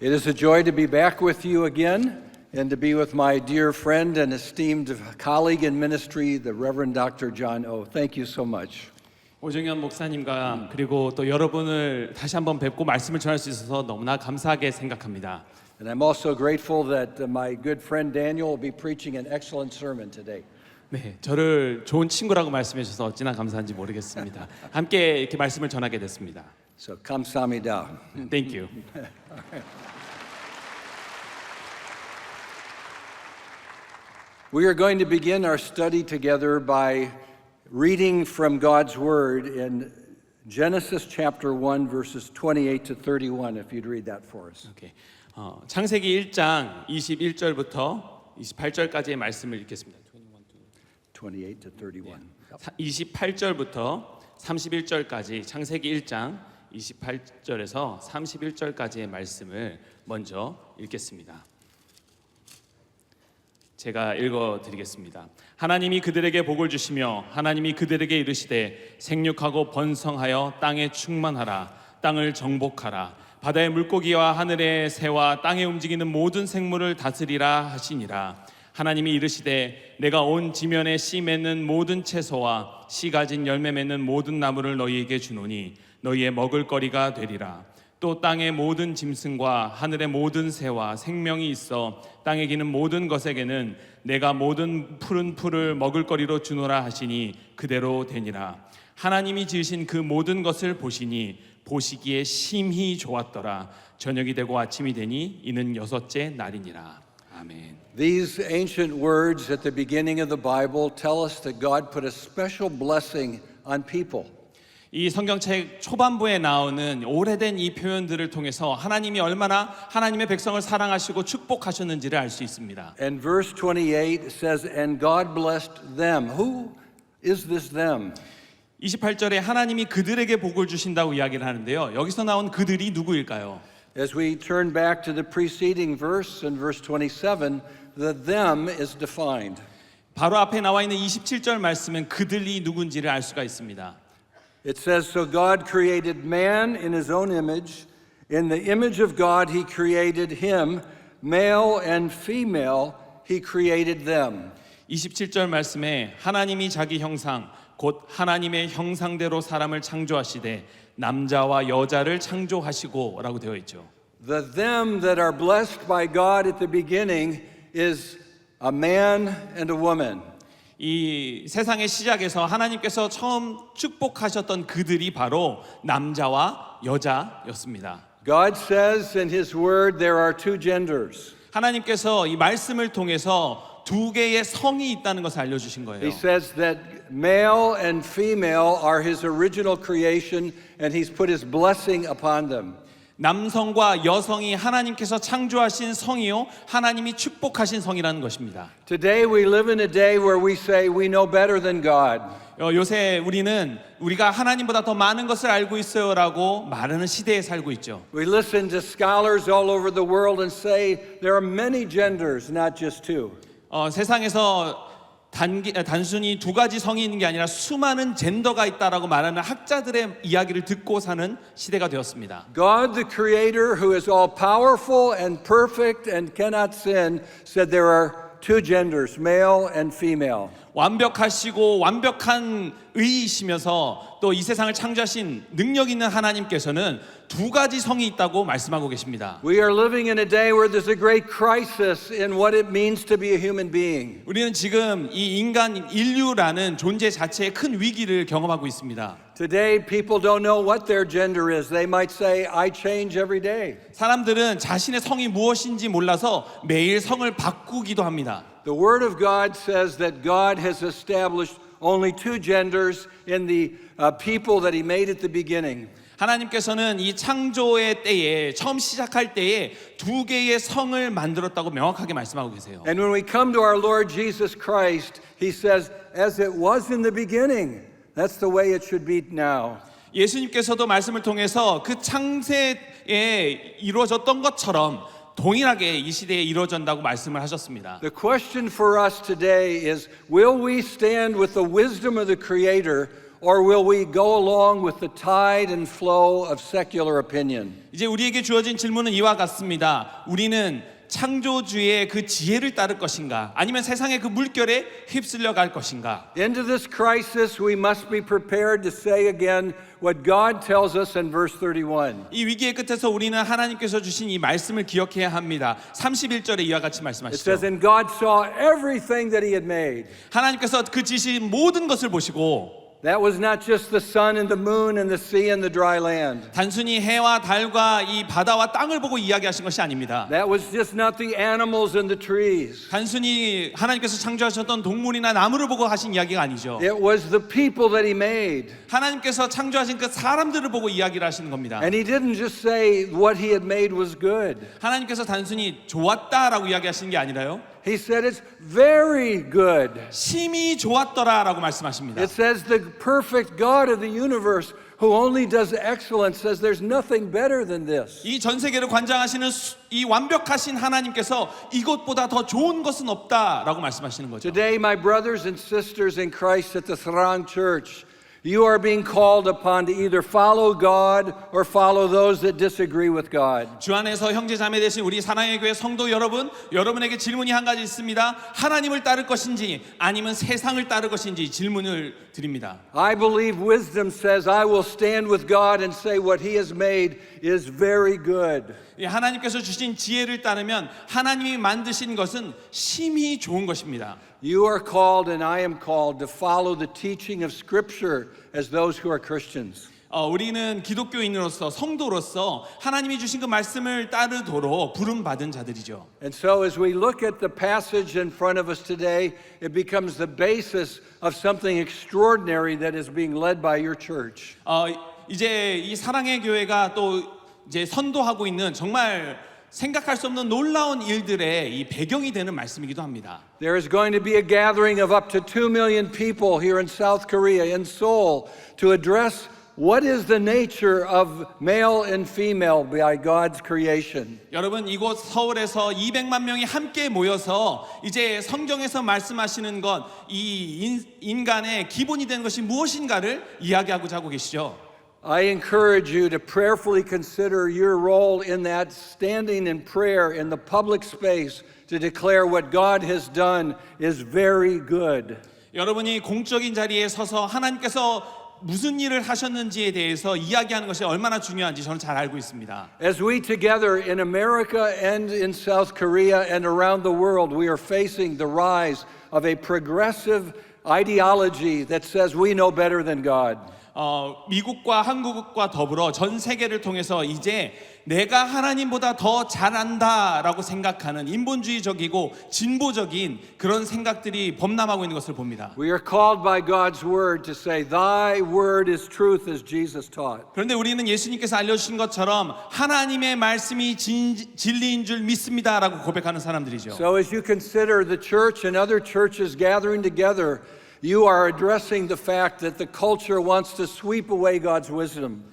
It is a joy to be back with you again and to be with my dear friend and esteemed colleague in ministry, the Reverend Dr. John O. Thank you so much. 오정현 목사님과 그리고 또 여러분을 다시 한번 뵙고 말씀을 전할 수 있어서 너무나 감사하게 생각합니다. And I'm also grateful that my good friend Daniel will be preaching an excellent sermon today. 네, 저를 좋은 친구라고 말씀해 주셔서 어찌나 감사한지 모르겠습니다. 함께 이렇게 말씀을 전하게 됐습니다. So 감사합니다. Thank you. We are going to begin our study together by reading from God's Word in Genesis chapter 1 verses 28 to 31 if you'd read that for us. Okay. 창세기 1장 21절부터 28절까지의 말씀을 읽겠습니다. 28 to 31. 28절부터 31절까지 창세기 1장 28절에서 31절까지의 말씀을 먼저 읽겠습니다. 제가 읽어드리겠습니다. 하나님이 그들에게 복을 주시며 하나님이 그들에게 이르시되 생육하고 번성하여 땅에 충만하라. 땅을 정복하라. 바다의 물고기와 하늘의 새와 땅에 움직이는 모든 생물을 다스리라 하시니라. 하나님이 이르시되 내가 온 지면에 씨 맺는 모든 채소와 씨 가진 열매 맺는 모든 나무를 너희에게 주노니 너희의 먹을거리가 되리라. 또 땅의 모든 짐승과 하늘의 모든 새와 생명이 있어 땅에 기는 모든 것에게는 내가 모든 푸른 풀을 먹을거리로 주노라 하시니 그대로 되니라. 하나님이 지으신 그 모든 것을 보시니 보시기에 심히 좋았더라. 저녁이 되고 아침이 되니 이는 여섯째 날이니라. 아멘. These ancient words at the beginning of the Bible tell us that God put a special blessing on people. 이 성경책 초반부에 나오는 오래된 이 표현들을 통해서 하나님이 얼마나 하나님의 백성을 사랑하시고 축복하셨는지를 알 수 있습니다. And verse 28 says, and God blessed them. Who is this them? 28절에 하나님이 그들에게 복을 주신다고 이야기를 하는데요. 여기서 나온 그들이 누구일까요? As we turn back to the preceding verse, in verse 27, the them is defined. 바로 앞에 나와 있는 27절 말씀은 그들이 누군지를 알 수가 있습니다. It says, so God created man in his own image. In the image of God he created him. Male and female he created them. 27절 말씀에 하나님이 자기 형상 곧 하나님의 형상대로 사람을 창조하시되 남자와 여자를 창조하시고 라고 되어 있죠. The them that are blessed by God at the beginning is a man and a woman. 이 세상의 시작에서 하나님께서 처음 축복하셨던 그들이 바로 남자와 여자였습니다. God says in his word there are two genders. 하나님께서 이 말씀을 통해서 두 개의 성이 있다는 것을 알려주신 거예요. He says that male and female are his original creation and he's put his blessing upon them. 남성과 여성이 하나님께서 창조하신 성이요 하나님이 축복하신 성이라는 것입니다. Today we live in a day where we say we know better than God. 요새 우리가 하나님보다 더 많은 것을 알고 있어요라고 말하는 시대에 살고 있죠. We listen to scholars all over the world and say there are many genders, not just two. 세상에서 단순히 두 가지 성이 있는 게 아니라 수많은 젠더가 있다라고 말하는 학자들의 이야기를 듣고 사는 시대가 되었습니다. God, the Creator, who is all powerful and perfect and cannot sin, said there are two genders, male and female. 완벽하시고 완벽한 의이시면서 또 이 세상을 창조하신 능력 있는 하나님께서는 두 가지 성이 있다고 말씀하고 계십니다. We are living in a day where there's a great crisis in what it means to be a human being. 우리는 지금 이 인류라는 존재 자체의 큰 위기를 경험하고 있습니다. Today people don't know what their gender is. They might say I change every day. 사람들은 자신의 성이 무엇인지 몰라서 매일 성을 바꾸기도 합니다. The Word of God says that God has established only two genders in the people that He made at the beginning. 하나님께서는 이 창조의 때에 처음 시작할 때에 두 개의 성을 만들었다고 명확하게 말씀하고 계세요. And when we come to our Lord Jesus Christ, He says, as it was in the beginning, that's the way it should be now. 예수님께서도 말씀을 통해서 그 창세에 이루어졌던 것처럼 동일하게 이 시대에 이루어진다고 말씀을 하셨습니다. The question for us today is, will we stand with the wisdom of the Creator or will we go along with the tide and flow of secular opinion? 이제 우리에게 주어진 질문은 이와 같습니다. 우리는 창조주의 그 지혜를 따를 것인가? 아니면 세상의 그 물결에 휩쓸려 갈 것인가? Into this crisis, we must be prepared to say again what God tells us in verse 31. 이 위기의 끝에서 우리는 하나님께서 주신 이 말씀을 기억해야 합니다. 31절에 이와 같이 It 말씀하시죠. says, And God saw everything that he had made. 하나님께서 그 지으신 모든 것을 보시고 That was not just the sun and the moon and the sea and the dry land. 단순히 해와 달과 이 바다와 땅을 보고 이야기하신 것이 아닙니다. That was just not the animals and the trees. 단순히 하나님께서 창조하셨던 동물이나 나무를 보고 하신 이야기가 아니죠. It was the people that he made. 하나님께서 창조하신 그 사람들을 보고 이야기를 하시는 겁니다. And he didn't just say what he had made was good. 하나님께서 단순히 좋았다라고 이야기하시는 게 아니라요. He said it's very good. 심히 좋았더라라고 말씀하십니다. It says the perfect God of the universe who only does excellence says there's nothing better than this. 이 전 세계를 관장하시는 이 완벽하신 하나님께서 이것보다 더 좋은 것은 없다라고 말씀하시는 거죠. Today, my brothers and sisters in Christ at the Sarang Church, you are being called upon to either follow God or follow those that disagree with God. 주 안에서 형제 자매 되신 우리 사랑의 교회 성도 여러분, 여러분에게 질문이 한 가지 있습니다. 하나님을 따를 것인지 아니면 세상을 따를 것인지 질문을 드립니다. I believe wisdom says I will stand with God and say what he has made is very good. 하나님께서 주신 지혜를 따르면 하나님이 만드신 것은 심히 좋은 것입니다. You are called and I am called to follow the teaching of Scripture as those who are Christians. 우리는 기독교인으로서 성도로서 하나님이 주신 그 말씀을 따르도록 부름받은 자들이죠. And so as we look at the passage in front of us today, it becomes the basis of something extraordinary that is being led by your church. 이제 이 사랑의 교회가 또 이제 선도하고 있는 정말 생각할 수 없는 놀라운 일들의 이 배경이 되는 말씀이기도 합니다. There is going to be a gathering of up to 2 million people here in South Korea, in Seoul, to address what is the nature of male and female by God's creation. 여러분 이곳 서울에서 200만 명이 함께 모여서 이제 성경에서 말씀하시는 것, 이 인간의 기본이 되는 것이 무엇인가를 이야기하고자 하고 계시죠. I encourage you to prayerfully consider your role in that, standing in prayer in the public space to declare what God has done is very good. 여러분이 공적인 자리에 서서 하나님께서 무슨 일을 하셨는지에 대해서 이야기하는 것이 얼마나 중요한지 저는 잘 알고 있습니다. As we together in America and in South Korea and around the world, we are facing the rise of a progressive ideology that says we know better than God. 미국과 한국과 더불어 전 세계를 통해서 이제 내가 하나님보다 더 잘안다라고 생각하는 인본주의적이고 진보적인 그런 생각들이 범람하고 있는 것을 봅니다. We are called by God's word to say, Thy word is truth as Jesus taught. 그런데 우리는 예수님께서 알려주신 것처럼 하나님의 말씀이 진리인 줄 믿습니다라고 고백하는 사람들이죠. So as you consider the church and other churches gathering together, you are addressing the fact that the culture wants to sweep away God's wisdom.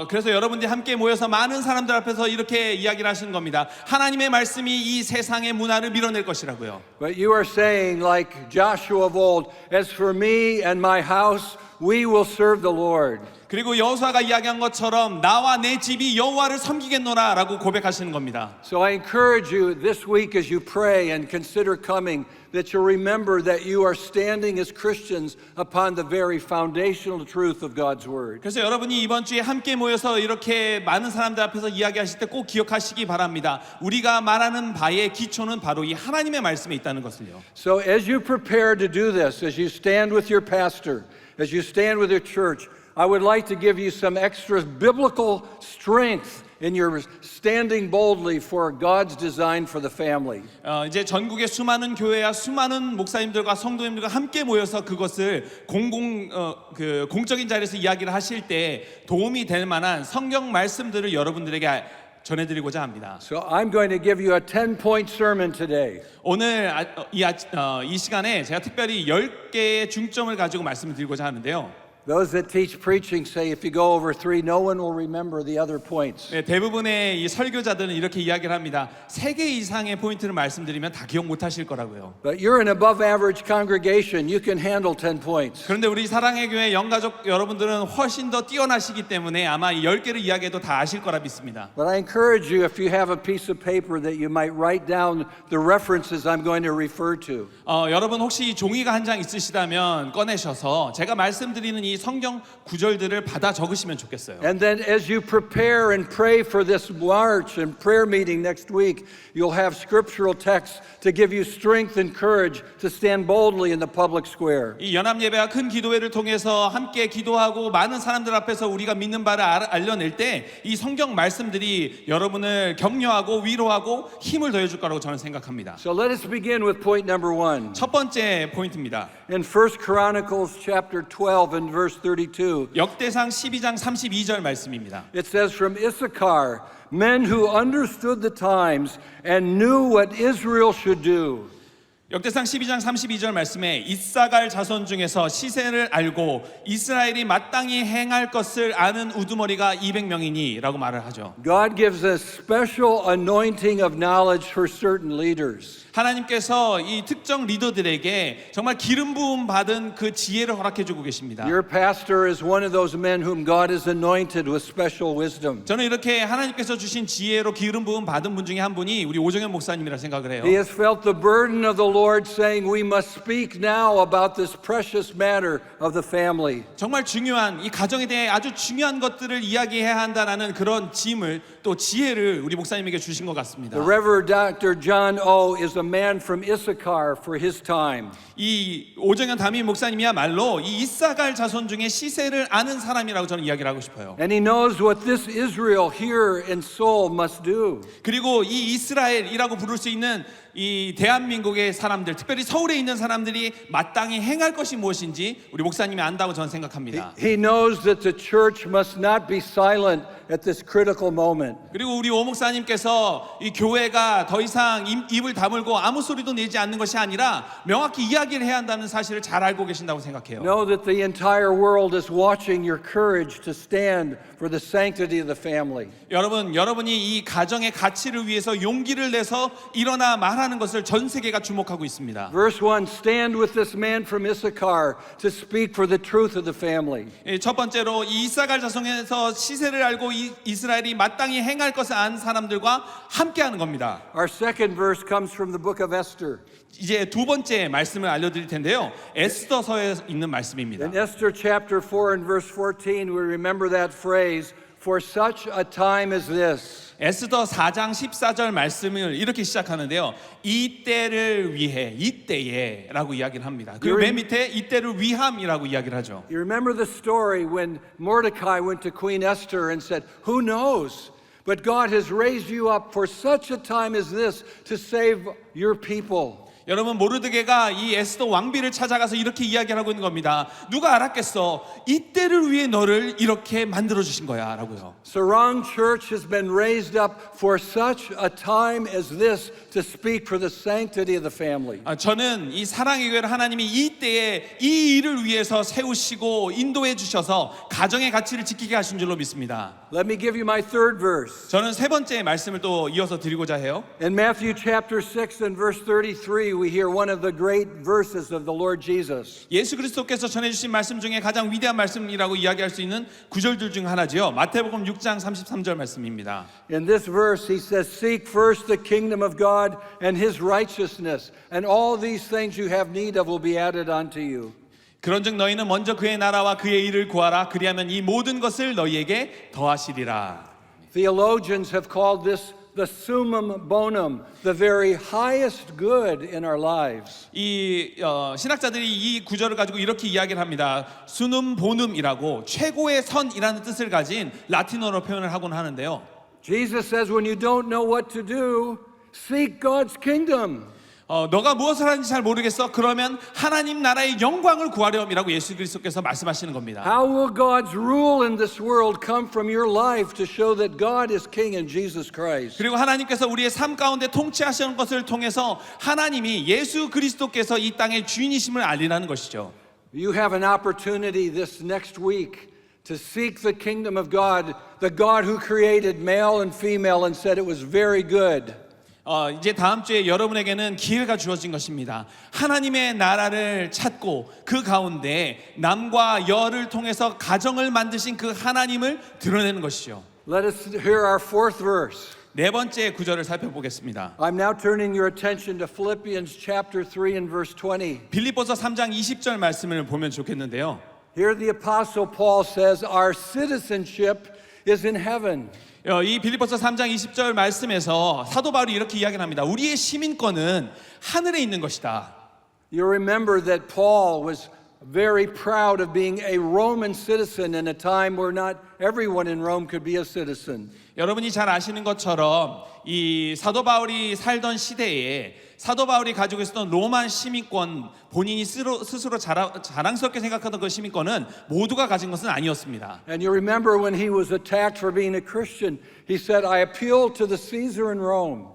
그래서 여러분들이 함께 모여서 많은 사람들 앞에서 이렇게 이야기를 하시는 겁니다. 하나님의 말씀이 이 세상의 문화를 밀어낼 것이라고요. But you are saying, like Joshua of old, as for me and my house, we will serve the Lord. 그리고 여호수아가 이야기한 것처럼 나와 내 집이 여호와를 섬기겠노라라고 고백하시는 겁니다. So I encourage you this week as you pray and consider coming, that you remember that you are standing as Christians upon the very foundational truth of God's word. 그래서 여러분이 이번 주에 함께 모여서 이렇게 많은 사람들 앞에서 이야기하실 때 꼭 기억하시기 바랍니다. 우리가 말하는 바의 기초는 바로 이 하나님의 말씀에 있다는 것을요. So as you prepare to do this, as you stand with your pastor, as you stand with your church, I would like to give you some extra biblical strength in your standing boldly for God's design for the family. 이제 전국의 수많은 교회와 수많은 목사님들과 성도님들과 함께 모여서 그것을 공적인 자리에서 이야기를 하실 때 도움이 될 만한 성경 말씀들을 여러분들에게 전해드리고자 합니다. So I'm going to give you a 10-point sermon today. 오늘 이 시간에 제가 특별히 10개의 중점을 가지고 말씀을 드리고자 하는데요. Those that teach preaching say if you go over 3, no one will remember the other points. 네, 대부분의 이 설교자들은 이렇게 이야기를 합니다. 3개 이상의 포인트를 말씀드리면 다 기억 못 하실 거라고요. But you're an above average congregation. You can handle 10 points. 그런데 우리 사랑의 교회 영가족 여러분들은 훨씬 더 뛰어나시기 때문에 아마 이 10개를 이야기해도 다 아실 거라 믿습니다. But I encourage you, if you have a piece of paper, that you might write down the references I'm going to refer to. 여러분 혹시 종이가 한 장 있으시다면 꺼내셔서 제가 말씀드리는 이 성경 구절들을 받아 적으시면 좋겠어요. And then as you prepare and pray for this march and prayer meeting next week, you'll have scriptural texts to give you strength and courage to stand boldly in the public square. 이 연합 예배와 큰 기도회를 통해서 함께 기도하고 많은 사람들 앞에서 우리가 믿는 바를 알려낼 때 이 성경 말씀들이 여러분을 격려하고 위로하고 힘을 더해 줄 거라고 저는 생각합니다. So let us begin with point number 1. 첫 번째 포인트입니다. In 1 Chronicles chapter 12 and verse 32, 역대상 12장 32절 말씀입니다. it says, from Issachar, men who understood the times and knew what Israel should do. 역대상 12장 32절 말씀에 이사갈 자손 중에서 시세를 알고 이스라엘이 마땅히 행할 것을 아는 우두머리가 200명이니 라고 말을 하죠. God gives a special anointing of knowledge for certain leaders. 하나님께서 이 특정 리더들에게 정말 기름 부음 받은 그 지혜를 허락해 주고 계십니다. Your pastor is one of those men whom God has anointed with special wisdom. 저는 이렇게 하나님께서 주신 지혜로 기름 부음 받은 분 중에 한 분이 우리 오정현 목사님이라 생각을 해요. He has felt the burden of the Lord saying we must speak now about this precious matter of the family. 정말 중요한 이 가정에 대해 아주 중요한 것들을 이야기해야 한다라는 그런 짐을 또 지혜를 우리 목사님에게 주신 것 같습니다. The Reverend Dr. John O. is a man from Issachar for his time. 이 오정현 담임 목사님이야말로 이 이사갈 자손 중에 시세를 아는 사람이라고 저는 이야기를 하고 싶어요. And he knows what this Israel here in Seoul must do. 그리고 이 이스라엘이라고 부를 수 있는 이 대한민국의 사람들, 특별히 서울에 있는 사람들이 마땅히 행할 것이 무엇인지 우리 목사님이 안다고 저는 생각합니다. He knows that the church must not be silent at this critical moment. 그리고 우리 오 목사님께서 이 교회가 더 이상 입을 다물고 아무 소리도 내지 않는 것이 아니라 명확히 이야기를 해야 한다는 사실을 잘 알고 계신다고 생각해요. Know that the entire world is watching your courage to stand for the sanctity of the family. 여러분이 이 가정의 가치를 위해서 용기를 내서 일어나 말하는 것을 전 세계가 주목하고 있습니다. Verse 1, stand with this man from Issachar to speak for the truth of the family. 첫 번째로 이 이사갈 자손에서 시세를 알고 이스라엘이 마땅히 행할 것을 아는 사람들과 함께하는 겁니다. Our second verse comes from the book of Esther. 이제 두 번째 말씀을 알려드릴 텐데요. 에스더서에 있는 말씀입니다. In Esther chapter 4 and verse 14, we remember that phrase, for such a time as this. 에스더 4장 14절 말씀을 이렇게 시작하는데요. 이때를 위해, 이때에 라고 이야기를 합니다. 그리고 맨 밑에 이때를 위함이라고 이야기를 하죠. You remember the story when Mordecai went to Queen Esther and said, who knows? But God has raised you up for such a time as this to save your people. 여러분 모르드게가 이 에스더 왕비를 찾아가서 이렇게 이야기를 하고 있는 겁니다. 누가 알았겠어? 이때를 위해 너를 이렇게 만들어 주신 거야 라고요. Sarang Church has been raised up for such a time as this to speak for the sanctity of the family. 저는 이 사랑의 교회를 하나님이 이때에 이 일을 위해서 세우시고 인도해 주셔서 가정의 가치를 지키게 하신 줄로 믿습니다. Let me give you my third verse. 저는 세 번째 말씀을 또 이어서 드리고자 해요. In Matthew chapter 6 and verse 33, we hear one of the great verses of the Lord Jesus. 예수 그리스도께서 전해주신 말씀 중에 가장 위대한 말씀이라고 이야기할 수 있는 구절들 중 하나지요. 마태복음 6장 33절 말씀입니다. In this verse, he says, seek first the kingdom of God and his righteousness, and all these things you have need of will be added unto you. 그런즉 너희는 먼저 그의 나라와 그의 일을 구하라. 그리하면 이 모든 것을 너희에게 더하시리라. Theologians have called this the summum bonum, the very highest good in our lives. 이 신학자들이 이 구절을 가지고 이렇게 이야기를 합니다. 수눔 보눔이라고 최고의 선이라는 뜻을 가진 라틴어로 표현을 하곤 하는데요. Jesus says when you don't know what to do, seek God's kingdom. 너가 무엇을 하는지 잘 모르겠어? 그러면 하나님 나라의 영광을 구하렴이라고 예수 그리스도께서 말씀하시는 겁니다. How will God's rule in this world come from your life to show that God is king in Jesus Christ? 그리고 하나님께서 우리의 삶 가운데 통치하시는 것을 통해서 하나님이 예수 그리스도께서 이 땅의 주인이심을 알리라는 것이죠. You have an opportunity this next week to seek the kingdom of God, the God who created male and female and said it was very good. 이제 다음 주에 여러분에게는 기회가 주어진 것입니다. 하나님의 나라를 찾고 그 가운데 남과 여를 통해서 가정을 만드신 그 하나님을 드러내는 것이죠. Let us hear our fourth verse. 네 번째 구절을 살펴보겠습니다. I'm now turning your attention to Philippians chapter 3 and verse 20. 빌립보서 3장 20절 말씀을 보면 좋겠는데요. Here the apostle Paul says our citizenship is in heaven. 이 빌립보서 3장 20절 말씀에서 사도 바울이 이렇게 이야기를 합니다. 우리의 시민권은 하늘에 있는 것이다. You remember that Paul was very proud of being a Roman citizen in a time where not everyone in Rome could be a citizen. 여러분이 잘 아시는 것처럼 이 사도 바울이 살던 시대에 사도 바울이 가지고 있었던 로마 시민권, 본인이 스스로 자랑스럽게 생각하던 그 시민권은 모두가 가진 것은 아니었습니다. And you remember when he was attacked for being a Christian, he said, I appeal to the Caesar in Rome.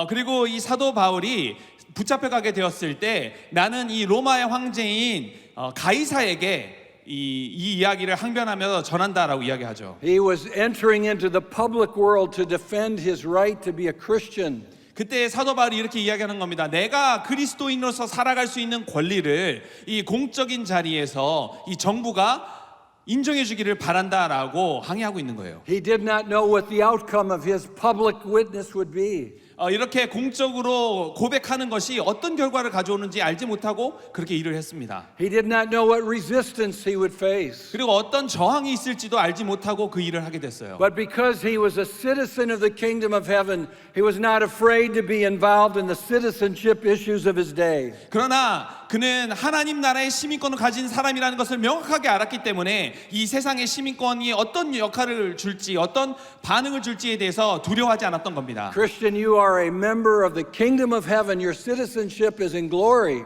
그리고 이 사도 바울이 붙잡혀가게 되었을 때 나는 이 로마의 황제인 가이사에게 이 이야기를 항변하면서 전한다라고 이야기하죠. He was entering into the public world to defend his right to be a Christian. 그때 사도 바울이 이렇게 이야기하는 겁니다. 내가 그리스도인으로서 살아갈 수 있는 권리를 이 공적인 자리에서 이 정부가 인정해 주기를 바란다라고 항의하고 있는 거예요. He did not know what the outcome of his public witness would be. 이렇게 공적으로 고백하는 것이 어떤 결과를 가져오는지 알지 못하고 그렇게 일을 했습니다. He did not know what resistance he would face. 그리고 어떤 저항이 있을지도 알지 못하고 그 일을 하게 됐어요. But because he was a citizen of the kingdom of heaven, he was not afraid to be involved in the citizenship issues of his day. 그러나 그는 하나님 나라의 시민권을 가진 사람이라는 것을 명확하게 알았기 때문에 이 세상의 시민권이 어떤 역할을 줄지 어떤 반응을 줄지에 대해서 두려워하지 않았던 겁니다. Christian, you are a member of the kingdom of heaven. Your citizenship is in glory.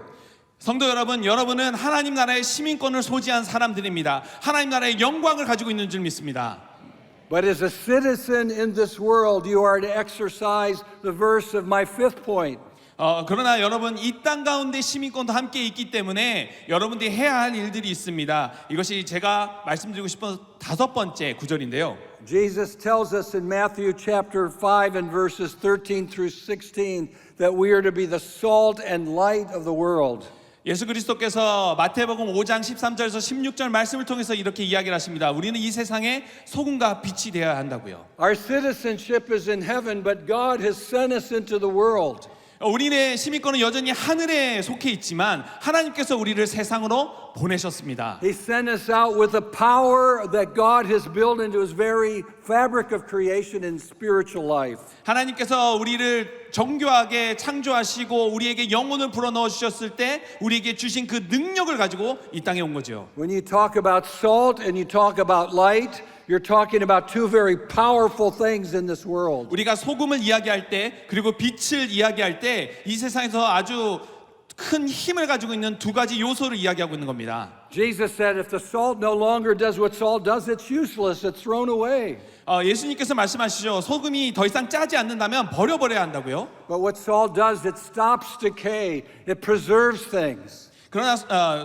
성도 여러분, 여러분은 하나님 나라의 시민권을 소지한 사람들입니다. 하나님 나라의 영광을 가지고 있는 줄 믿습니다. But as a citizen in this world, you are to exercise the verse of my fifth point. 그러나 여러분 이 땅 가운데 시민권도 함께 있기 때문에 여러분들이 해야 할 일들이 있습니다. 이것이 제가 말씀드리고 싶은 다섯 번째 구절인데요. Jesus tells us in Matthew chapter 5 and verses 13 through 16 that we are to be the salt and light of the world. 예수 그리스도께서 마태복음 5장 13절에서 16절 말씀을 통해서 이렇게 이야기를 하십니다. 우리는 이 세상의 소금과 빛이 되어야 한다고요. Our citizenship is in heaven, but God has sent us into the world. 우리의 시민권은 여전히 하늘에 속해 있지만 하나님께서 우리를 세상으로 보내셨습니다. He sent us out with the power that God has built into his very fabric of creation and spiritual life. 하나님께서 우리를 정교하게 창조하시고 우리에게 영혼을 불어넣어 주셨을 때 우리에게 주신 그 능력을 가지고 이 땅에 온 거죠. When you talk about salt and you talk about light, you're talking about two very powerful things in this world. 우리가 소금을 이야기할 때 그리고 빛을 이야기할 때 이 세상에서 아주 큰 힘을 가지고 있는 두 가지 요소를 이야기하고 있는 겁니다. Jesus said if the salt no longer does what salt does, it's useless, it's thrown away. 예수님께서 말씀하시죠. 소금이 더 이상 짜지 않는다면 버려버려야 한다고요. But what salt does, it stops decay, it preserves things. 그러나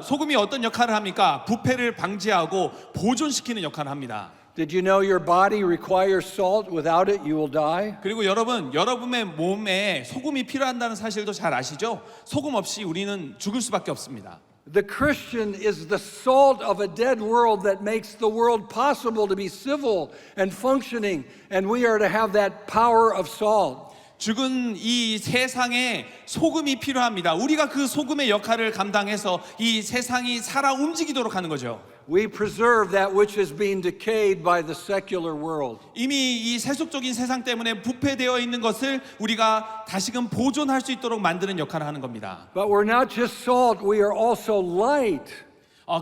소금이 어떤 역할을 합니까? 부패를 방지하고 보존시키는 역할을 합니다. Did you know your body requires salt? Without it, you will die. 그리고 여러분의 몸에 소금이 필요한다는 사실도 잘 아시죠? 소금 없이 우리는 죽을 수밖에 없습니다. The Christian is the salt of a dead world that makes the world possible to be civil and functioning, and we are to have that power of salt. 죽은 이 세상에 소금이 필요합니다. 우리가 그 소금의 역할을 감당해서 이 세상이 살아 움직이도록 하는 거죠. We preserve that which is being decayed by the secular world. 이미 이 세속적인 세상 때문에 부패되어 있는 것을 우리가 다시금 보존할 수 있도록 만드는 역할을 하는 겁니다. But we're not just salt, we are also light.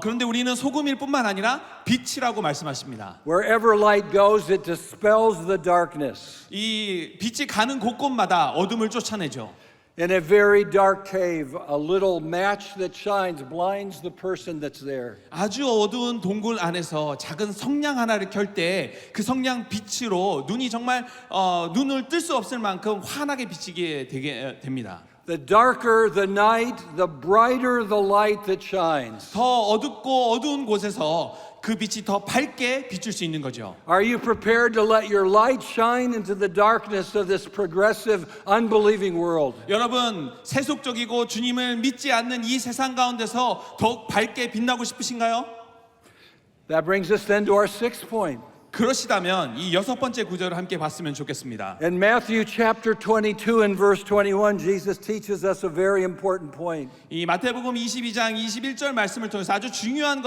그런데 우리는 소금일 뿐만 아니라 빛이라고 말씀하십니다. Wherever light goes, it dispels the darkness. 이 빛이 가는 곳곳마다 어둠을 쫓아내죠. In a very dark cave, a little match that shines blinds the person that's there. 아주 어두운 동굴 안에서 작은 성냥 하나를 켤 때 그 성냥 빛으로 눈이 정말 눈을 뜰 수 없을 만큼 환하게 비치게 되게 됩니다. The darker the night, the brighter the light that shines. 더 어둡고 어두운 곳에서 그 빛이 더 밝게 비출 수 있는 거죠. Are you prepared to let your light shine into the darkness of this progressive, unbelieving world? 여러분, 세속적이고 주님을 믿지 않는 이 세상 가운데서 더욱 밝게 빛나고 싶으신가요? That brings us then to our sixth point. 그러시다면 이 여섯 번째 구절을 함께 봤으면 좋겠습니다. In Matthew chapter 22 and verse 21, Jesus teaches us a very important point. 이 마태복음 22장 21절 말씀을 통해서 아주 중요한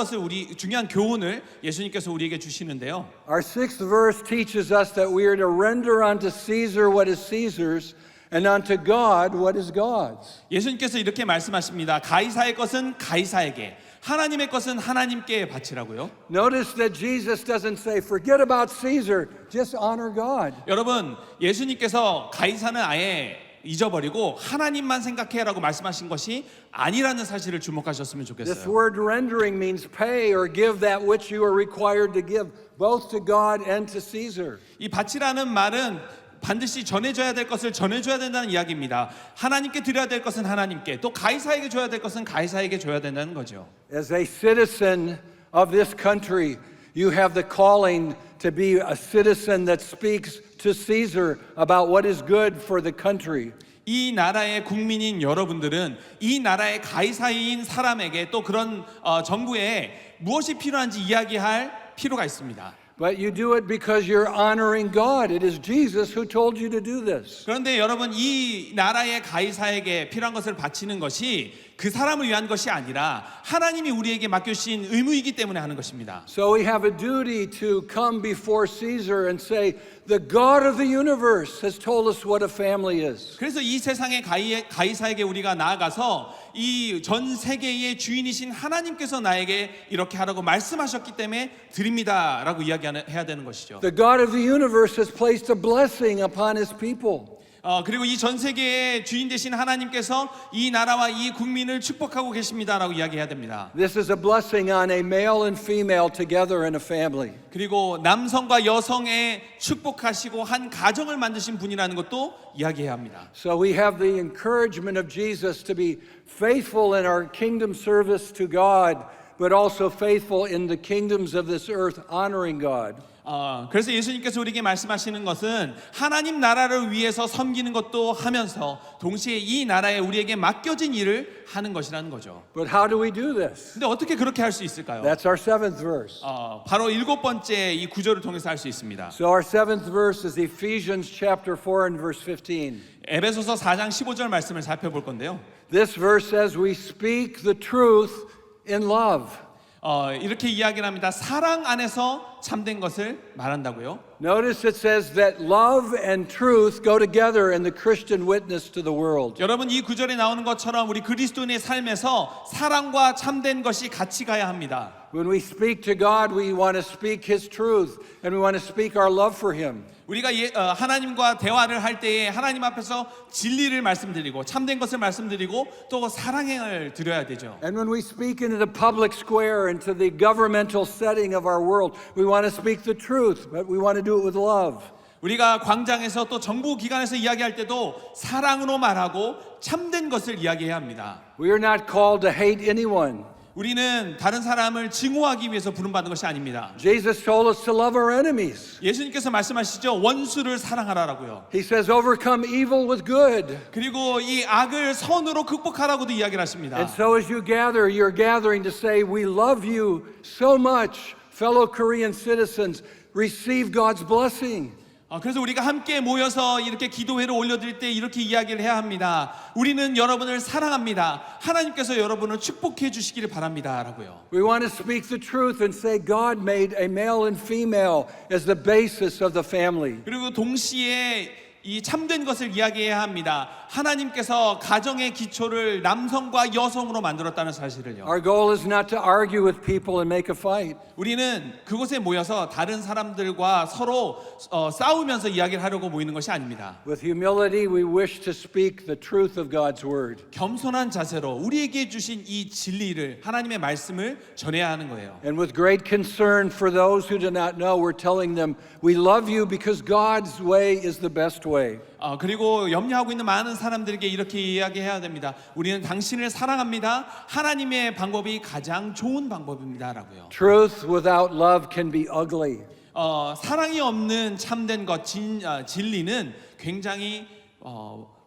교훈을 예수님께서 우리에게 주시는데요. Our sixth verse teaches us that we are to render unto Caesar what is Caesar's and unto God what is God's. 예수님께서 이렇게 말씀하십니다. 가이사의 것은 가이사에게, 하나님의 것은 하나님께 바치라고요. Notice that Jesus doesn't say, forget about Caesar, just honor God. 여러분, 예수님께서 가이사는 아예 잊어버리고 하나님만 생각해라고 말씀하신 것이 아니라는 사실을 주목하셨으면 This 좋겠어요. word rendering means pay or give that which you are required to give, both to God and to Caesar. 이 바치라는 말은 반드시 전해줘야 될 것을 전해줘야 된다는 이야기입니다. 하나님께 드려야 될 것은 하나님께, 또 가이사에게 줘야 될 것은 가이사에게 줘야 된다는 거죠. As a citizen of this country, you have the calling to be a citizen that speaks to Caesar about what is good for the country. 이 나라의 국민인 여러분들은 이 나라의 가이사인 사람에게 또 그런 정부에 무엇이 필요한지 이야기할 필요가 있습니다. But you do it because you're honoring God. It is Jesus who told you to do this. 그런데 여러분, 이 나라의 가이사에게 필요한 것을 바치는 것이 그 사람을 위한 것이 아니라 하나님이 우리에게 맡겨주신 의무이기 때문에 하는 것입니다. So we have a duty to come before Caesar and say, the God of the universe has told us what a family is. 그래서 이 세상의 가이사에게 우리가 나아가서 이 전 세계의 주인이신 하나님께서 나에게 이렇게 하라고 말씀하셨기 때문에 드립니다라고 이야기해야 되는 것이죠. The God of the universe has placed a blessing upon his people. 그리고 이 전 세계의 주인 되신 하나님께서 이 나라와 이 국민을 축복하고 계십니다라고 이야기해야 됩니다. This is a blessing on a male and female together in a family. 그리고 남성과 여성의 축복하시고 한 가정을 만드신 분이라는 것도 이야기해야 합니다. So we have the encouragement of Jesus to be faithful in our kingdom service to God, but also faithful in the kingdoms of this earth, honoring God. 그래서 예수님께서 우리에게 말씀하시는 것은 하나님 나라를 위해서 섬기는 것도 하면서 동시에 이 나라에 우리에게 맡겨진 일을 하는 것이라는 거죠. But how do we do this? 근데 어떻게 그렇게 할 수 있을까요? That's our seventh verse. 바로 일곱 번째 이 구절을 통해서 할 수 있습니다. So our seventh verse is Ephesians chapter 4 and verse 15. 에베소서 4장 15절 말씀을 살펴볼 건데요. This verse says we speak the truth in love. 이렇게 이야기를 합니다. 사랑 안에서 참된 것을 말한다고요. Notice it says that love and truth go together in the Christian witness to the world. 여러분, 이 구절에 나오는 것처럼 우리 그리스도인의 삶에서 사랑과 참된 것이 같이 가야 합니다. When we speak to God, we want to speak His truth and we want to speak our love for Him. 우리가 하나님과 대화를 할 때에 하나님 앞에서 진리를 말씀드리고 참된 것을 말씀드리고 또 사랑을 드려야 되죠. And when we speak into the public square, into the governmental setting of our world, we want to speak the truth, but we want to do it with love. 우리가 광장에서 또 정부 기관에서 이야기할 때도 사랑으로 말하고 참된 것을 이야기해야 합니다. We are not called to hate anyone. 우리는 다른 사람을 증오하기 위해서 부름받은 것이 아닙니다. Jesus told us to love our enemies. 예수님께서 말씀하시죠. 원수를 사랑하라라고요. He says, overcome evil with good. 그리고 이 악을 선으로 극복하라고도 이야기를 하십니다. And so as you gather, you're gathering to say, we love you so much, fellow Korean citizens, receive God's blessing. 그래서 우리가 함께 모여서 이렇게 기도회를 올려드릴 때 이렇게 이야기를 해야 합니다. 우리는 여러분을 사랑합니다. 하나님께서 여러분을 축복해 주시기를 바랍니다. 라고요. We want to speak the truth and say God made a male and female as the basis of the family. 그리고 동시에 이 참된 것을 이야기해야 합니다. 하나님께서 가정의 기초를 남성과 여성으로 만들었다는 사실을요. Our goal is not to argue with people and make a fight. 우리는 그곳에 모여서 다른 사람들과 서로 싸우면서 이야기를 하려고 모이는 것이 아닙니다. With humility, we wish to speak the truth of God's word. 겸손한 자세로 우리에게 주신 이 진리를, 하나님의 말씀을 전해야 하는 거예요. And with great concern for those who do not know, we're telling them, we love you because God's way is the best way. way. 그리고 염려하고 있는 많은 사람들에게 이렇게 이야기해야 됩니다. 우리는 당신을 사랑합니다. 하나님의 방법이 가장 좋은 방법입니다라고요. Truth without love can be ugly. 사랑이 없는 참된 것, 진리는 굉장히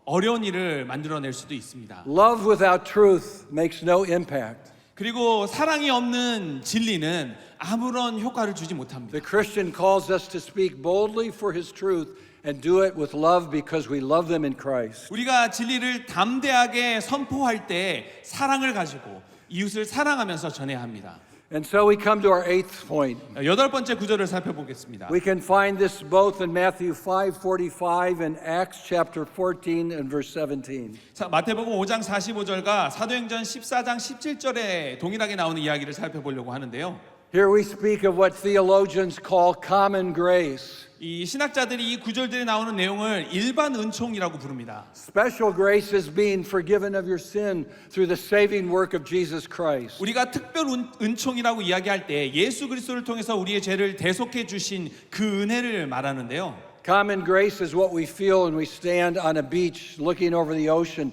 어려운 일을 만들어낼 수도 있습니다. Love without truth makes no impact. 그리고 사랑이 없는 진리는 아무런 효과를 주지 못합니다. The Christian calls us to speak boldly for his truth and do it with love because we love them in Christ. 우리가 진리를 담대하게 선포할 때 사랑을 가지고 이웃을 사랑하면서 전해야 합니다. And so we come to our eighth point. 여덟 번째 구절을 살펴보겠습니다. We can find this both in Matthew 5:45 and Acts chapter 14 and verse 17. 마태복음 5장 45절과 사도행전 14장 17절에 동일하게 나오는 이야기를 살펴보려고 하는데요. Here we speak of what theologians call common grace. 이 신학자들이 이 구절들에 나오는 내용을 일반 은총이라고 부릅니다. Special grace is being forgiven of your sin through the saving work of Jesus Christ. 우리가 특별 은총이라고 이야기할 때 예수 그리스도를 통해서 우리의 죄를 대속해 주신 그 은혜를 말하는데요. Common grace is what we feel when we stand on a beach looking over the ocean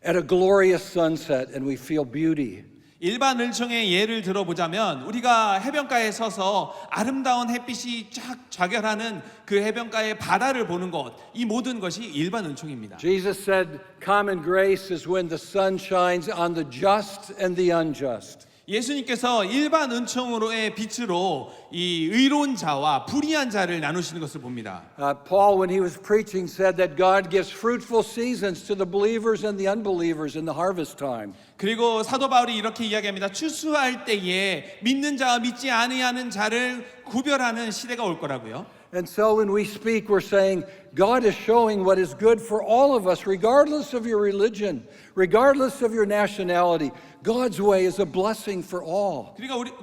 at a glorious sunset and we feel beauty. 일반 은총의 예를 들어보자면 우리가 해변가에 서서 아름다운 햇빛이 쫙 좌결하는 그 해변가의 바다를 보는 것, 이 모든 것이 일반 은총입니다. Jesus said common grace is when the sun shines on the just and the unjust. 예수님께서 일반 은총으로의 빛으로 이 의로운 자와 불의한 자를 나누시는 것을 봅니다. Paul, when he was preaching, said that God gives fruitful seasons to the believers and the unbelievers in the harvest time. 그리고 사도 바울이 이렇게 이야기합니다. 추수할 때에 믿는 자와 믿지 아니하는 자를 구별하는 시대가 올 거라고요. And so when we speak, we're saying God is showing what is good for all of us, regardless of your religion, regardless of your nationality. God's way is a blessing for all.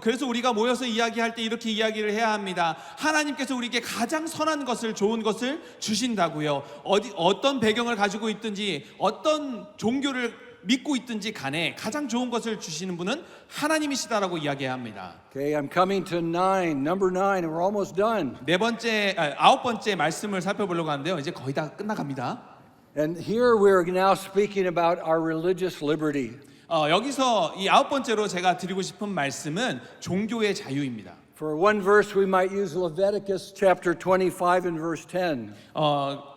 그래서 우리가 모여서 이야기할 때 이렇게 이야기를 해야 합니다. 하나님께서 우리에게 가장 선한 것을, 좋은 것을 주신다고요. 어떤 배경을 가지고 있든지 어떤 종교를 믿고 있든지 간에 가장 좋은 것을 주시는 분은 하나님이시다라고 이야기해야 합니다. Okay, I'm coming to number 9, and we're almost done. 아홉 번째 말씀을 살펴보려고 하는데요. 이제 거의 다 끝나갑니다. And here we're now speaking about our religious liberty. 여기서 이 아홉 번째로 제가 드리고 싶은 말씀은 종교의 자유입니다. For one verse, we might use Leviticus chapter 25 and verse 10.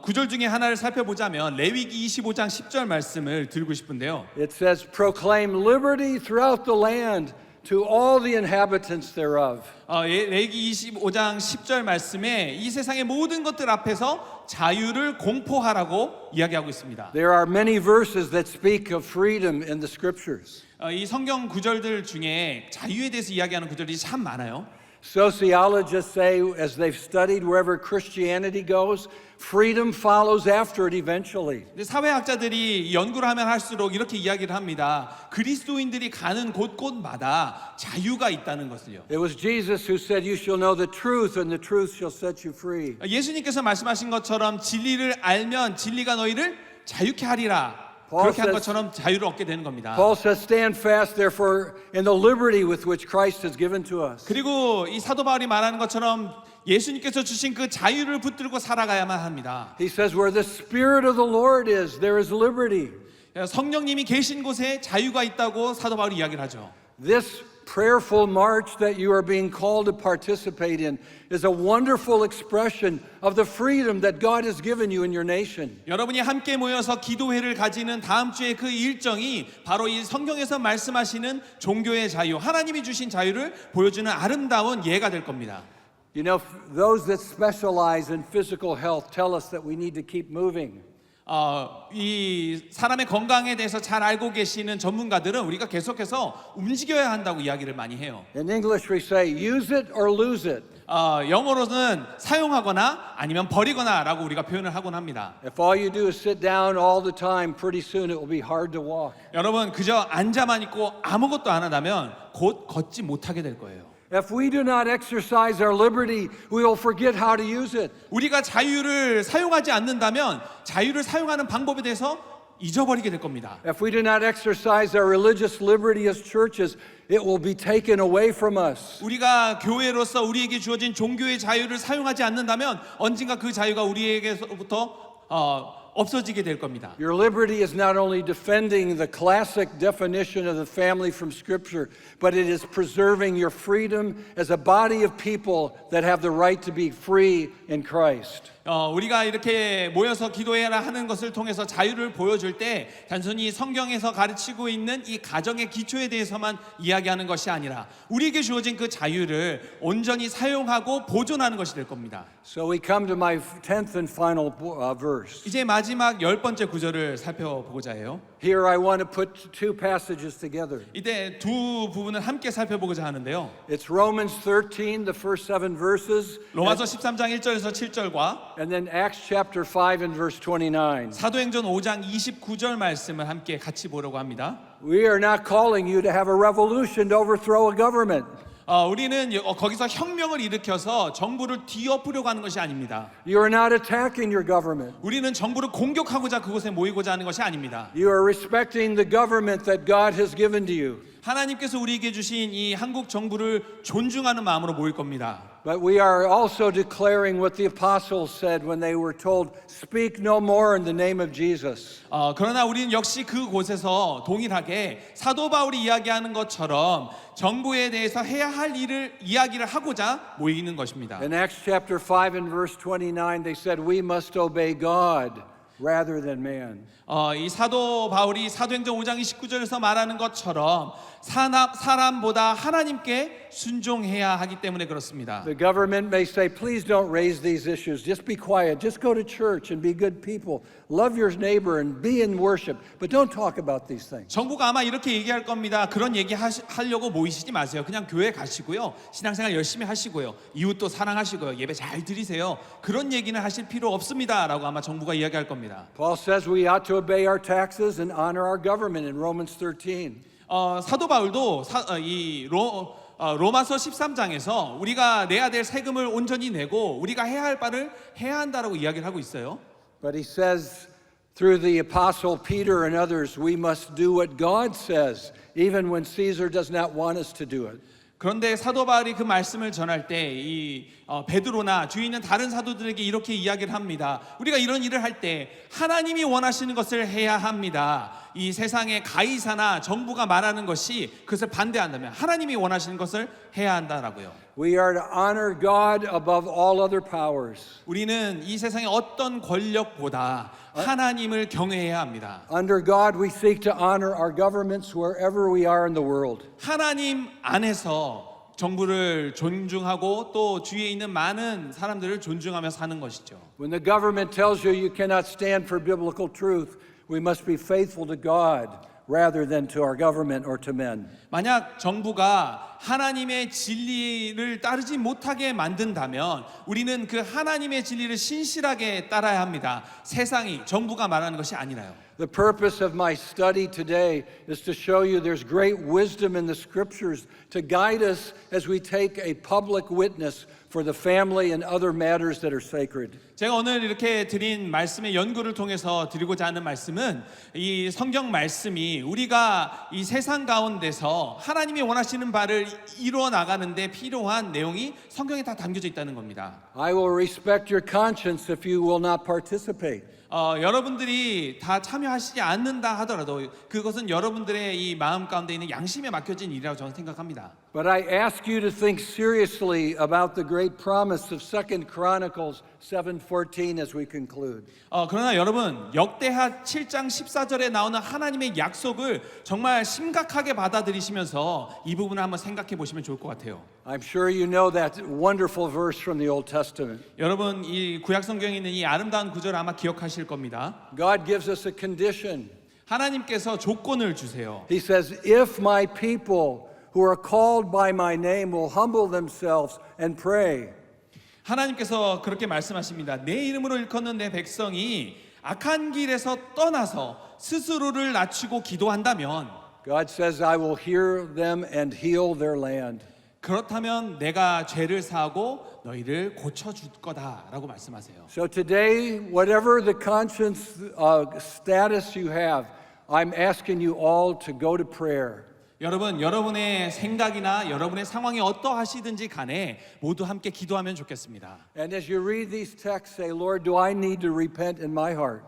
구절 중에 하나를 살펴보자면 레위기 25장 10절 말씀을 드리고 싶은데요. It says, proclaim liberty throughout the land to all the inhabitants thereof. 레위기 25장 10절 말씀에 이 세상의 모든 것들 앞에서 자유를 공포하라고 이야기하고 있습니다. There are many verses that speak of freedom in the scriptures. 이 성경 구절들 중에 자유에 대해서 이야기하는 구절이 참 많아요. Sociologists say, as they've studied wherever Christianity goes, freedom follows after it eventually. 근데 사회학자들이 연구를 하면 할수록 이렇게 이야기를 합니다. 그리스도인들이 가는 곳곳마다 자유가 있다는 것을요. It was Jesus who said, you shall know the truth and the truth shall set you free. 예수님께서 말씀하신 것처럼 진리를 알면 진리가 너희를 자유케 하리라. Paul 그렇게 한 says- 것처럼 자유를 얻게 되는 겁니다. Paul says, stand fast therefore in the liberty with which Christ has given to us. 그리고 이 사도 바울이 말하는 것처럼 예수님께서 주신 그 자유를 붙들고 살아가야만 합니다. He says, where the Spirit of the Lord is, there is liberty. 성령님이 계신 곳에 자유가 있다고 사도 바울이 이야기를 하죠. This prayerful march that you are being called to participate in is a wonderful expression of the freedom that God has given you in your nation. 여러분이 함께 모여서 기도회를 가지는 다음 주에 그 일정이 바로 이 성경에서 말씀하시는 종교의 자유, 하나님이 주신 자유를 보여주는 아름다운 예가 될 겁니다. You know, those that specialize in physical health tell us that we need to keep moving. 이 사람의 건강에 대해서 잘 알고 계시는 전문가들은 우리가 계속해서 움직여야 한다고 이야기를 많이 해요. In English we say, use it or lose it. 영어로는 사용하거나 아니면 버리거나라고 우리가 표현을 하곤 합니다. If all you do is sit down all the time, pretty soon it will be hard to walk. 여러분 그저 앉아만 있고 아무것도 안 한다면 곧 걷지 못하게 될 거예요. If we do not exercise our liberty, we will forget how to use it. 우리가 자유를 사용하지 않는다면 자유를 사용하는 방법에 대해서 잊어버리게 될 겁니다. If we do not exercise our religious liberty as churches, it will be taken away from us. 우리가 교회로서 우리에게 주어진 종교의 자유를 사용하지 않는다면 언젠가 그 자유가 우리에게서부터 없어지게 될 겁니다. Your liberty is not only defending the classic definition of the family from Scripture, but it is preserving your freedom as a body of people that have the right to be free in Christ. 우리가 이렇게 모여서 기도해라 하는 것을 통해서 자유를 보여줄 때 단순히 성경에서 가르치고 있는 이 가정의 기초에 대해서만 이야기하는 것이 아니라 우리에게 주어진 그 자유를 온전히 사용하고 보존하는 것이 될 겁니다. So we come to my 10th and final verse. 이제 마지막 10번째 구절을 살펴보고자 해요. Here I want to put two passages together. 이때 두 부분을 함께 살펴보고자 하는데요. It's Romans 13, the first 7 verses, 로마서 13장 1절에서 7절과 and then Acts chapter 5 and verse 29. 사도행전 5장 29절 말씀을 함께 같이 보려고 합니다. We are not calling you to have a revolution to overthrow a government. 우리는 거기서 혁명을 일으켜서 정부를 뒤엎으려고 하는 것이 아닙니다. You are not attacking your government. 우리는 정부를 공격하고자 그곳에 모이고자 하는 것이 아닙니다. You are respecting the government that God has given to you. 하나님께서 우리에게 주신 이 한국 정부를 존중하는 마음으로 모일 겁니다. But we are also declaring what the apostles said when they were told, speak no more in the name of Jesus. 그러나 우리는 역시 그곳에서 동일하게 사도 바울이 이야기하는 것처럼 정부에 대해서 해야 할 일을 이야기를 하고자 모이는 것입니다. In Acts chapter 5 and verse 29, they said, we must obey God rather than man. 이 사도 바울이 사도행전 5장 29절에서 말하는 것처럼 사람보다 하나님께 순종해야 하기 때문에 그렇습니다. The government may say, please don't raise these issues. Just be quiet. Just go to church and be good people. Love your neighbor and be in worship. But don't talk about these things. 정부가 아마 이렇게 얘기할 겁니다. 그런 얘기 하려고 모이시지 마세요. 그냥 교회 가시고요. 신앙생활 열심히 하시고요. 이웃도 사랑하시고요. 예배 잘 드리세요. 그런 얘기는 하실 필요 없습니다. 라고 아마 정부가 이야기할 겁니다. Paul says we ought to obey our taxes and honor our government in Romans 13. 사도 바울도 로마서 13장에서 우리가 내야 될 세금을 온전히 내고 우리가 해야 할 바를 해야 한다라고 이야기를 하고 있어요. But he says through the apostle Peter and others, we must do what God says, even when Caesar does not want us to do it. 그런데 사도 바울이 그 말씀을 전할 때 이 베드로나 주위 있는 다른 사도들에게 이렇게 이야기를 합니다. 우리가 이런 일을 할 때 하나님이 원하시는 것을 해야 합니다. 이 세상의 가이사나 정부가 말하는 것이 그것을 반대한다면 하나님이 원하시는 것을 해야 한다라고요. We are to honor God above all other powers. 우리는 이 세상의 어떤 권력보다 하나님을 경외해야 합니다. Under God, we seek to honor our governments wherever we are in the world. 하나님 안에서 정부를 존중하고 또 주위에 있는 많은 사람들을 존중하며 사는 것이죠. When the government tells you you cannot stand for biblical truth, we must be faithful to God rather than to our government or to men. 만약 정부가 하나님의 진리를 따르지 못하게 만든다면 우리는 그 하나님의 진리를 신실하게 따라야 합니다. 세상이 정부가 말하는 것이 아니라요. The purpose of my study today is to show you there's great wisdom in the scriptures to guide us as we take a public witness for the family and other matters that are sacred. 제가 오늘 이렇게 드린 말씀의 연구를 통해서 드리고자 하는 말씀은 이 성경 말씀이 우리가 이 세상 가운데서 하나님이 원하시는 바를 이루어 나가는데 필요한 내용이 성경에 다 담겨져 있다는 겁니다. I will respect your conscience if you will not participate. 여러분들이 다 참여하시지 않는다 하더라도 그것은 여러분들의 이 마음 가운데 있는 양심에 맡겨진 일이라고 저는 생각합니다. But I ask you to think seriously about the great promise of 2 Chronicles 7:14 as we conclude. 그러나 여러분 역대하 7장 14절에 나오는 하나님의 약속을 정말 심각하게 받아들이시면서 이 부분을 한번 생각해 보시면 좋을 것 같아요. I'm sure you know that wonderful verse from the Old Testament. 여러분 이 구약 성경에 있는 이 아름다운 구절을 아마 기억하실 겁니다. God gives us a condition. 하나님께서 조건을 주세요. He says, if my people who are called by my name will humble themselves and pray. 하나님께서 그렇게 말씀하십니다. 내 이름으로 일컫는 내 백성이 악한 길에서 떠나서 스스로를 낮추고 기도한다면 God says, I will hear them and heal their land. 그렇다면 내가 죄를 사하고 너희를 고쳐줄 거다라고 말씀하세요. So today, whatever the conscience status you have, I'm asking you all to go to prayer. 여러분, 여러분의 생각이나 여러분의 상황이 어떠하시든지 간에 모두 함께 기도하면 좋겠습니다. And as you read these texts, say, Lord, do I need to repent in my heart?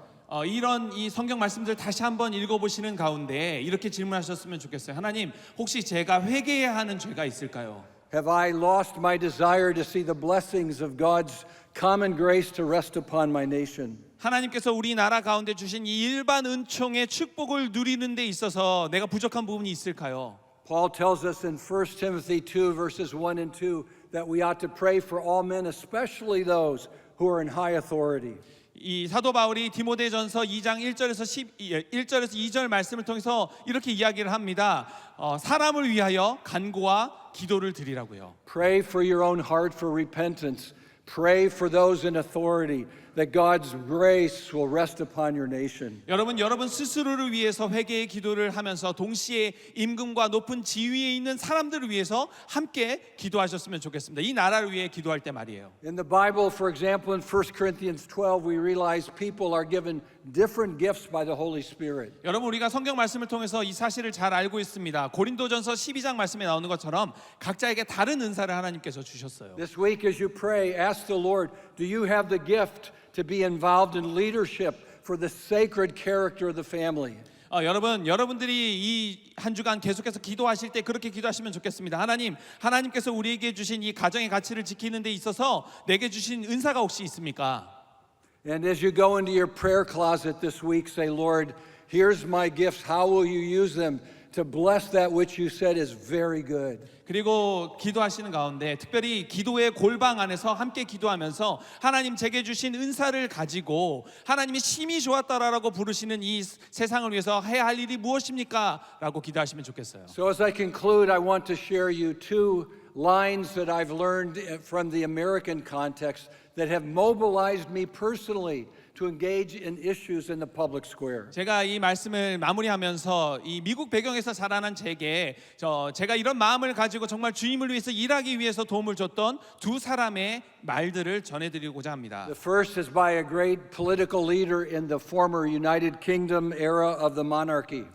이런 이 성경 말씀들 다시 한번 읽어보시는 가운데 이렇게 질문하셨으면 좋겠어요. 하나님, 혹시 제가 회개해야 하는 죄가 있을까요? Have I lost my desire to see the blessings of God's common grace to rest upon my nation? 하나님께서 우리나라 가운데 주신 이 일반 은총의 축복을 누리는 데 있어서 내가 부족한 부분이 있을까요? Paul tells us in 1 Timothy 2, verses 1 and 2, that we ought to pray for all men, especially those who are in high authority. 이 사도 바울이 디모데전서 2장 1절에서 2절 말씀을 통해서 이렇게 이야기를 합니다. 사람을 위하여 간구와 기도를 드리라고요. Pray for your own heart for repentance. Pray for those in authority, that God's grace will rest upon your nation. 여러분 스스로를 위해서 회개의 기도를 하면서 동시에 임금과 높은 지위에 있는 사람들을 위해서 함께 기도하셨으면 좋겠습니다. 이 나라를 위해 기도할 때 말이에요. In the Bible, for example, in 1 Corinthians 12, we realize people are given different gifts by the Holy Spirit. 여러분, 우리가 성경 말씀을 통해서 이 사실을 잘 알고 있습니다. 고린도전서 12장 말씀에 나오는 것처럼 각자에게 다른 은사를 하나님께서 주셨어요. This week as you pray, ask the Lord, do you have the gift to be involved in leadership for the sacred character of the family? 여러분들이 이 한 주간 계속해서 기도하실 때 그렇게 기도하시면 좋겠습니다. 하나님께서 우리에게 주신 이 가정의 가치를 지키는 데 있어서 내게 주신 은사가 혹시 있습니까? And as you go into your prayer closet this week, say, Lord, here's my gifts. How will you use them to bless that which you said is very good? 그리고 기도하시는 가운데 특별히 기도의 골방 안에서 함께 기도하면서 하나님 제게 주신 은사를 가지고 하나님이 심히 좋았다라고 부르시는 이 세상을 위해서 해야 할 일이 무엇입니까? 라고 기도하시면 좋겠어요. So as I conclude, I want to share you two lines that I've learned from the American context that have mobilized me personally to engage in issues in the public square. 제가 이 말씀을 마무리하면서 이 미국 배경에서 자라난 제가 이런 마음을 가지고 정말 주님을 위해서 일하기 위해서 도움을 줬던 두 사람의 말들을 전해드리고자 합니다. The first is by a great political leader in the former United Kingdom era of the monarchy.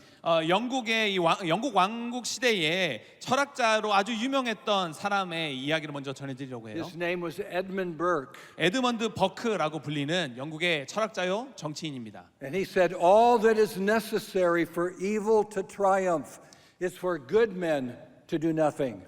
영국의 영국 왕국 시대에 철학자로 아주 유명했던 사람의 이야기를 먼저 전해드리려고 해요. His name was Edmund Burke. 에드먼드 버크라고 불리는 영국의 철학자요 정치인입니다. And he said, all that is necessary for evil to triumph is for good men to do nothing.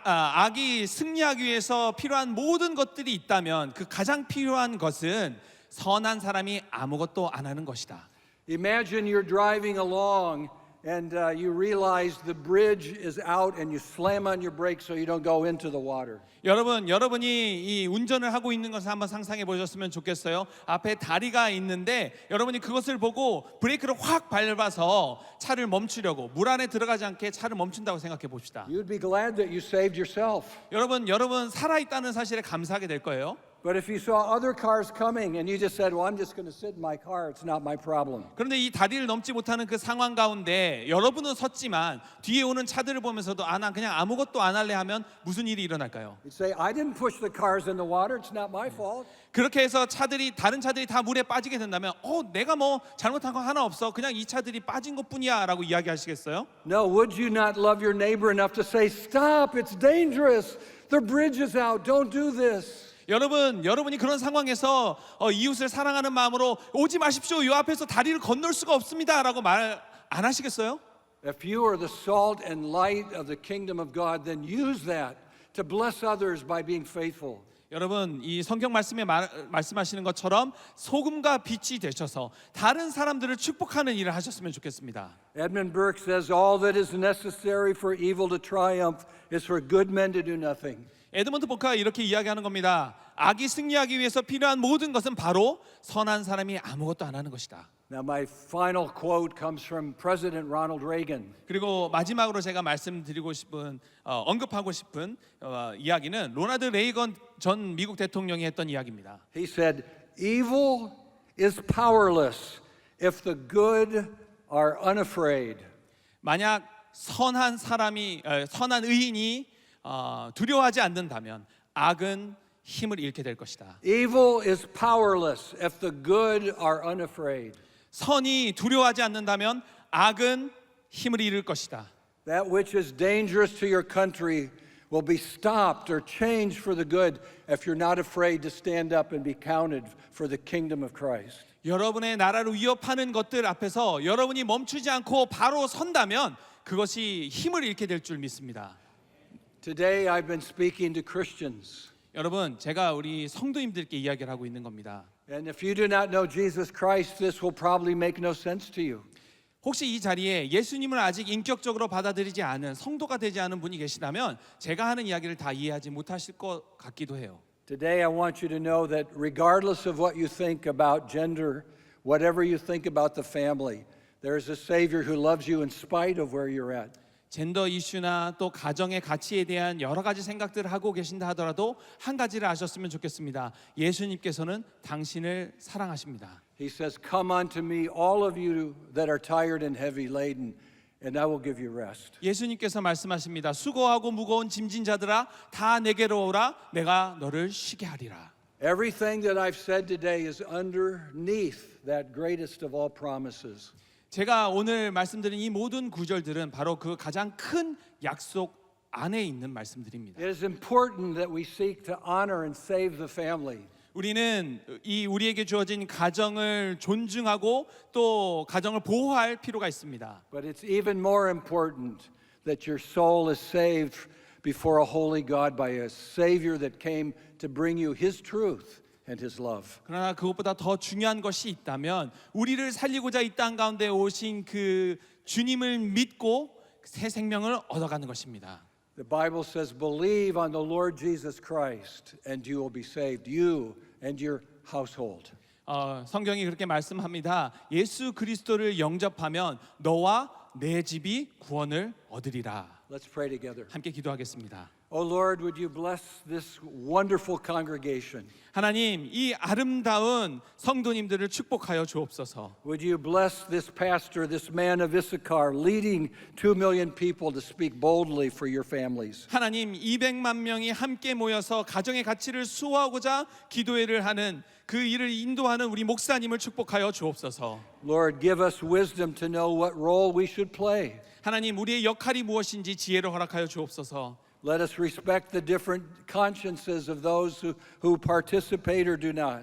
악이 승리하기 위해서 필요한 모든 것들이 있다면 그 가장 필요한 것은 선한 사람이 아무것도 안 하는 것이다. Imagine you're driving along and you realize the bridge is out and you slam on your brakes so you don't go into the water. 여러분이 이 운전을 하고 있는 것을 한번 상상해 보셨으면 좋겠어요. 앞에 다리가 있는데 여러분이 그것을 보고 브레이크를 확 밟아서 차를 멈추려고 물 안에 들어가지 않게 차를 멈춘다고 생각해 봅시다. You'd be glad that you saved yourself. 여러분 살아 있다는 사실에 감사하게 될 거예요. But if you saw other cars coming and you just said, well, I'm just going to sit in my car, it's not my problem. 그런데 이 다리를 넘지 못하는 그 상황 가운데 여러분은 섰지만 뒤에 오는 차들을 보면서도 난 그냥 아무것도 안 할래 하면 무슨 일이 일어날까요? You'd say, I didn't push the cars in the water, it's not my fault. 그렇게 해서 다른 차들이 다 물에 빠지게 된다면 내가 뭐 잘못한 거 하나 없어. 그냥 이 차들이 빠진 것뿐이야 라고 이야기하시겠어요? No, would you not love your neighbor enough to say, stop, it's dangerous. The bridge is out, don't do this. 여러분이 그런 상황에서 이웃을 사랑하는 마음으로 오지 마십시오. 이 앞에서 다리를 건널 수가 없습니다라고 말 안 하시겠어요? If you are the salt and light of the kingdom of God, then use that to bless others by being faithful. 여러분 이 성경 말씀에 말씀하시는 것처럼 소금과 빛이 되셔서 다른 사람들을 축복하는 일을 하셨으면 좋겠습니다. Edmund Burke says, all that is necessary for evil to triumph is for good men to do nothing. 에드먼드 버크가 이렇게 이야기하는 겁니다. 악이 승리하기 위해서 필요한 모든 것은 바로 선한 사람이 아무것도 안 하는 것이다. Now my final quote comes from President Ronald Reagan. 그리고 마지막으로 제가 언급하고 싶은 이야기는 로나드 레이건 전 미국 대통령이 했던 이야기입니다. He said, evil is powerless if the good are unafraid. 만약 선한 의인이 두려워하지 않는다면 악은 힘을 잃게 될 것이다. Evil is powerless if the good are unafraid. 선이 두려워하지 않는다면 악은 힘을 잃을 것이다. That which is dangerous to your country will be stopped or changed for the good if you're not afraid to stand up and be counted for the kingdom of Christ. 여러분의 나라를 위협하는 것들 앞에서 여러분이 멈추지 않고 바로 선다면 그것이 힘을 잃게 될 줄 믿습니다. Today I've been speaking to Christians. 여러분, 제가 우리 성도님들께 이야기를 하고 있는 겁니다. And if you do not know Jesus Christ, this will probably make no sense to you. 혹시 이 자리에 예수님을 아직 인격적으로 받아들이지 않은 성도가 되지 않은 분이 계시다면 제가 하는 이야기를 다 이해하지 못하실 것 같기도 해요. Today I want you to know that regardless of what you think about gender, whatever you think about the family, there is a Savior who loves you in spite of where you're at. 젠더 이슈나 또 가정의 가치에 대한 여러 가지 생각들을 하고 계신다 하더라도 한 가지를 아셨으면 좋겠습니다. 예수님께서는 당신을 사랑하십니다. He says, "Come unto me, all of you that are tired and heavy laden, and I will give you rest." 예수님께서 말씀하십니다. 수고하고 무거운 짐진 자들아 다 내게로 오라 내가 너를 쉬게 하리라. Everything that I've said today is underneath that greatest of all promises. 제가 오늘 말씀드린 이 모든 구절들은 바로 그 가장 큰 약속 안에 있는 말씀들입니다. It is important that we seek to honor and save the family. 우리는 우리에게 주어진 가정을 존중하고 또 가정을 보호할 필요가 있습니다. But it's even more important that your soul is saved before a holy God by a Savior that came to bring you His truth and His love. 그러나 그것보다 더 중요한 것이 있다면 우리를 살리고자 이 땅 가운데 오신 그 주님을 믿고 새 생명을 얻어가는 것입니다. The Bible says, "Believe on the Lord Jesus Christ, and you will be saved, you and your household." 성경이 그렇게 말씀합니다. 예수 그리스도를 영접하면 너와 내 집이 구원을 얻으리라. Let's pray together. 함께 기도하겠습니다. Oh Lord, would you bless this wonderful congregation? 하나님, 이 아름다운 성도님들을 축복하여 주옵소서. Would you bless this pastor, this man of Issachar, leading 2 million people to speak boldly for your families? 하나님, 200만 명이 함께 모여서 가정의 가치를 수호하고자 기도회를 하는 그 일을 인도하는 우리 목사님을 축복하여 주옵소서. Lord, give us wisdom to know what role we should play. 하나님, 우리의 역할이 무엇인지 지혜를 허락하여 주옵소서. Let us respect the different consciences of those who participate or do not.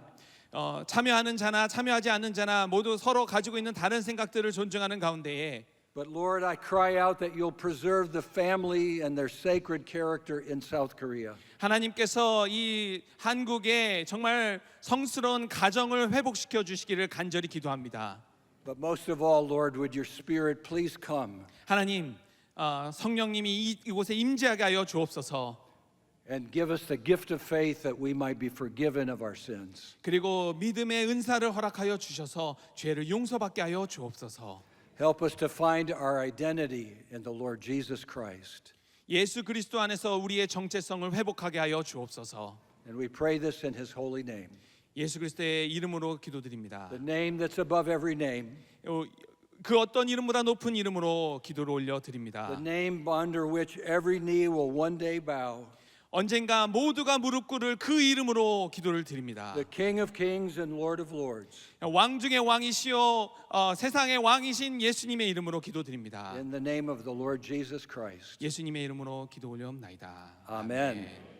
참여하는 자나 참여하지 않는 자나 모두 서로 가지고 있는 다른 생각들을 존중하는 가운데에 But Lord, I cry out that you'll preserve the family and their sacred character in South Korea. 하나님께서 이 한국의 정말 성스러운 가정을 회복시켜 주시기를 간절히 기도합니다. But most of all, Lord, would your Spirit please come 하나님, 성령님이 이곳에 임재하게 하여 주옵소서. and give us the gift of faith that we might be forgiven of our sins. 그리고 믿음의 은사를 허락하여 주셔서 죄를 용서받게 하여 주옵소서. Help us to find our identity in the Lord Jesus Christ. 예수 그리스도 안에서 우리의 정체성을 회복하게 하여 주옵소서. And we pray this in His holy name, 예수 그리스도의 이름으로 기도드립니다. the name that's above every name, 그 어떤 이름보다 높은 이름으로 기도를 올려 드립니다. the name under which every knee will one day bow, 언젠가 모두가 무릎 꿇을 그 이름으로 기도를 드립니다. the King of Kings and Lord of Lords. 왕 중의 왕이시요 세상의 왕이신 예수님의 이름으로 기도드립니다. In the name of the Lord Jesus Christ. 예수님의 이름으로 기도 올려옵나이다. 아멘.